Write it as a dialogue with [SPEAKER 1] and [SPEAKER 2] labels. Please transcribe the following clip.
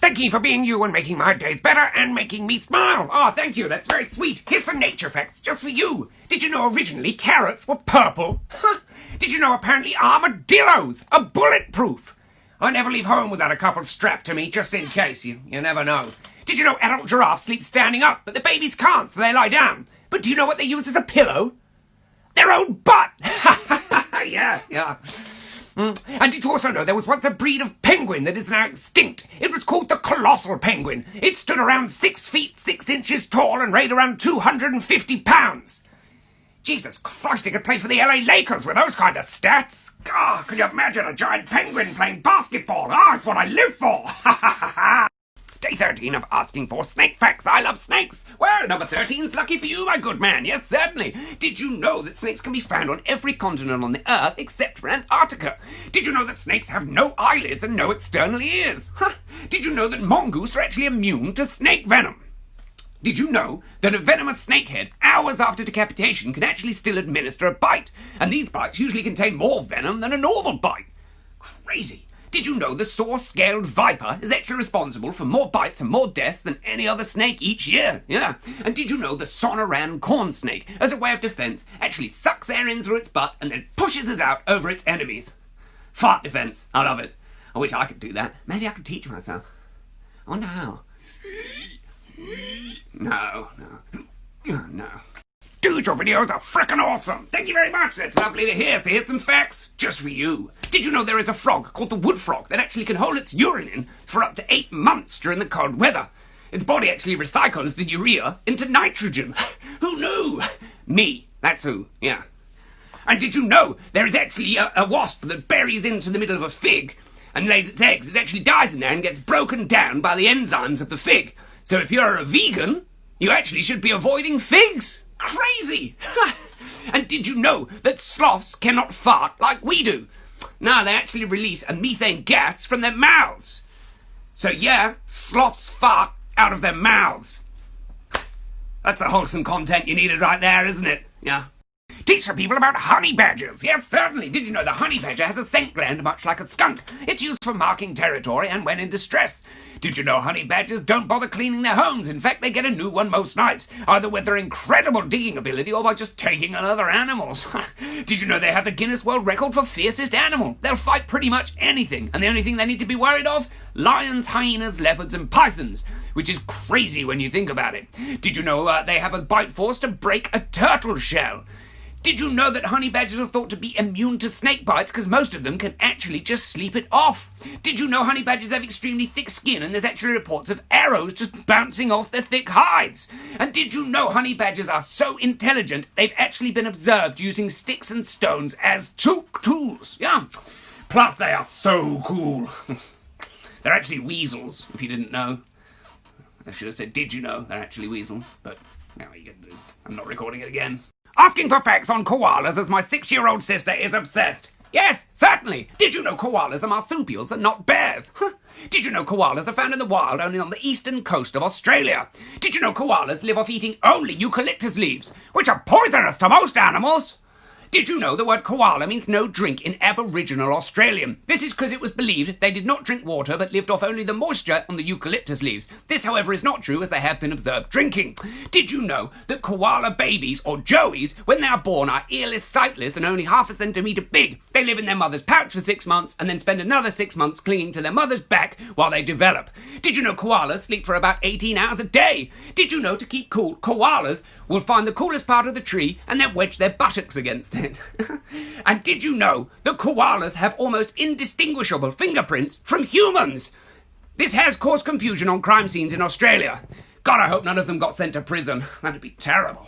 [SPEAKER 1] Thank you for being you and making my days better and making me smile. Oh, thank you. That's very sweet. Here's some nature facts just for you. Did you know originally carrots were purple? Huh. Did you know apparently armadillos are bulletproof? I never leave home without a couple strapped to me just in case. You never know. Did you know adult giraffes sleep standing up, but the babies can't, so they lie down? But do you know what they use as a pillow? Their own butt! Yeah. And did you also know there was once a breed of penguin that is now extinct? It was called the colossal penguin. It stood around 6 feet 6 inches tall and weighed around 250 pounds. Jesus Christ, he could play for the LA Lakers with those kind of stats. God, could you imagine a giant penguin playing basketball? It's what I live for. Day 13 of asking for snake facts. I love snakes. Well, number 13's lucky for you, my good man. Yes, certainly. Did you know that snakes can be found on every continent on the Earth except for Antarctica? Did you know that snakes have no eyelids and no external ears? Did you know that mongoose are actually immune to snake venom? Did you know that a venomous snakehead, hours after decapitation, can actually still administer a bite? And these bites usually contain more venom than a normal bite. Crazy. Did you know the saw-scaled viper is actually responsible for more bites and more deaths than any other snake each year? Yeah. And did you know the Sonoran corn snake, as a way of defense, actually sucks air in through its butt and then pushes it out over its enemies? Fart defense. I love it. I wish I could do that. Maybe I could teach myself. I wonder how. No. Dude, your videos are frickin' awesome. Thank you very much. That's lovely to hear. So here's some facts just for you. Did you know there is a frog called the wood frog that actually can hold its urine in for up to 8 months during the cold weather? Its body actually recycles the urea into nitrogen. Who knew? Me. That's who. Yeah. And did you know there is actually a wasp that buries into the middle of a fig and lays its eggs? It actually dies in there and gets broken down by the enzymes of the fig. So if you're a vegan, you actually should be avoiding figs. Crazy! And did you know that sloths cannot fart like we do? No, they actually release a methane gas from their mouths. So yeah, sloths fart out of their mouths. That's the wholesome content you needed right there, isn't it? Yeah. Teach some people about honey badgers. Yes, certainly. Did you know the honey badger has a scent gland much like a skunk? It's used for marking territory and when in distress. Did you know honey badgers don't bother cleaning their homes? In fact, they get a new one most nights, either with their incredible digging ability or by just taking on other animals. Did you know they have the Guinness World Record for fiercest animal? They'll fight pretty much anything, and the only thing they need to be worried of? Lions, hyenas, leopards, and pythons, which is crazy when you think about it. Did you know they have a bite force to break a turtle shell? Did you know that honey badgers are thought to be immune to snake bites because most of them can actually just sleep it off? Did you know honey badgers have extremely thick skin and there's actually reports of arrows just bouncing off their thick hides? And did you know honey badgers are so intelligent they've actually been observed using sticks and stones as tools? Yeah. Plus they are so cool. They're actually weasels, if you didn't know. I should have said, did you know they're actually weasels? But now you can do. I'm not recording it again. Asking for facts on koalas as my 6-year-old sister is obsessed. Yes, certainly. Did you know koalas are marsupials and not bears? Did you know koalas are found in the wild only on the eastern coast of Australia? Did you know koalas live off eating only eucalyptus leaves, which are poisonous to most animals? Did you know the word koala means no drink in Aboriginal Australian? This is because it was believed they did not drink water but lived off only the moisture on the eucalyptus leaves. This, however, is not true as they have been observed drinking. Did you know that koala babies, or joeys, when they are born are earless, sightless and only half a centimetre big? They live in their mother's pouch for 6 months and then spend another 6 months clinging to their mother's back while they develop. Did you know koalas sleep for about 18 hours a day? Did you know to keep cool, koalas will find the coolest part of the tree and then wedge their buttocks against it? And did you know that koalas have almost indistinguishable fingerprints from humans? This has caused confusion on crime scenes in Australia. God, I hope none of them got sent to prison. That'd be terrible.